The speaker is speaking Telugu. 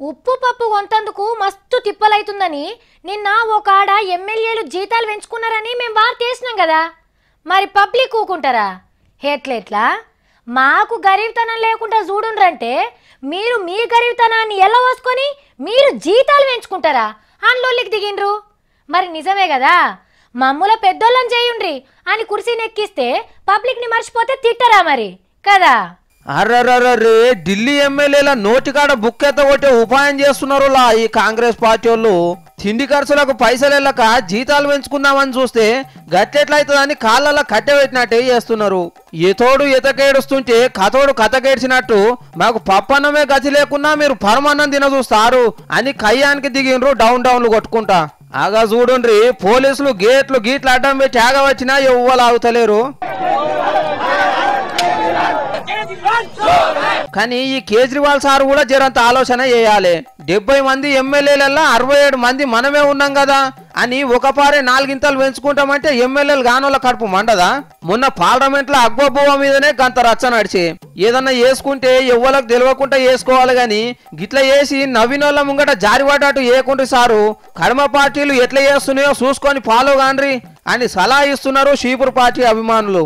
ఉప్పు పప్పు కొంతందుకు మస్తు తిప్పలైతుందని నిన్న ఒక ఆడ ఎమ్మెల్యేలు జీతాలు పెంచుకున్నారని మేము వార్త చేసినాం కదా. మరి పబ్లిక్ ఊకుంటారా? ఎట్లెట్లా మాకు గరీబ్తనం లేకుండా చూడుండ్రంటే మీరు మీ గరీబ్తనాన్ని ఎలా వసుకొని మీరు జీతాలు పెంచుకుంటారా? అన్లోళ్ళకి దిగిండ్రు. మరి నిజమే కదా, మమ్ముల పెద్దోళ్ళని చేయుండ్రి అని కుర్చీని ఎక్కిస్తే పబ్లిక్ని మర్చిపోతే తిట్టరా మరి కదా? అర్రర్రర్రే ఢిల్లీ ఎమ్మెల్యేల నోటికాడ బుక్కెత్త కొట్టే ఉపాయం చేస్తున్నారు ఈ కాంగ్రెస్ పార్టీ వాళ్ళు. తిండి ఖర్చులకు పైసలు వెళ్ళక జీతాలు పెంచుకుందామని చూస్తే గట్టెట్లయితుందని కాళ్ళల్లో కట్టెబెట్టినట్టే చేస్తున్నారు. ఎతోడు ఎతకేడుస్తుంటే కథోడు కథకేడ్చినట్టు మాకు పప్పన్నమే గతి లేకున్నా మీరు పరమన్నం తిన చూస్తారు అని కయ్యానికి దిగిండ్రు డౌన్లు కొట్టుకుంటా. ఆగా చూడుండ్రి, పోలీసులు గేట్లు గీట్లు అడ్డం పెట్టి ఆగవచ్చినా ఎవ్వరు ఆగుతలేరు. కానీ ఈ కేజ్రీవాల్ సార్ కూడా జరంత ఆలోచన చేయాలి. 70 మంది ఎమ్మెల్యేలల్లో 67 మంది మనమే ఉన్నాం కదా అని ఒకపారే 4 గింతలు పెంచుకుంటామంటే ఎమ్మెల్యేలు గానోళ్ళ కడుపు మండదా? మొన్న పార్లమెంట్ లో అక్బబ్బువ మీదనే గంత రచ్చ నడిచి ఏదన్నా వేసుకుంటే ఎవ్వలకు తెలియకుండా వేసుకోవాలి గాని గిట్ల వేసి నవ్వినోళ్ళ ముంగట జారిపడ్డట్టు ఏకుండ్రి సారు. కడమ పార్టీలు ఎట్లా చేస్తున్నాయో చూసుకొని ఫాలో కాండ్రి అని సలహా ఇస్తున్నారు షీపూర్ పార్టీ అభిమానులు.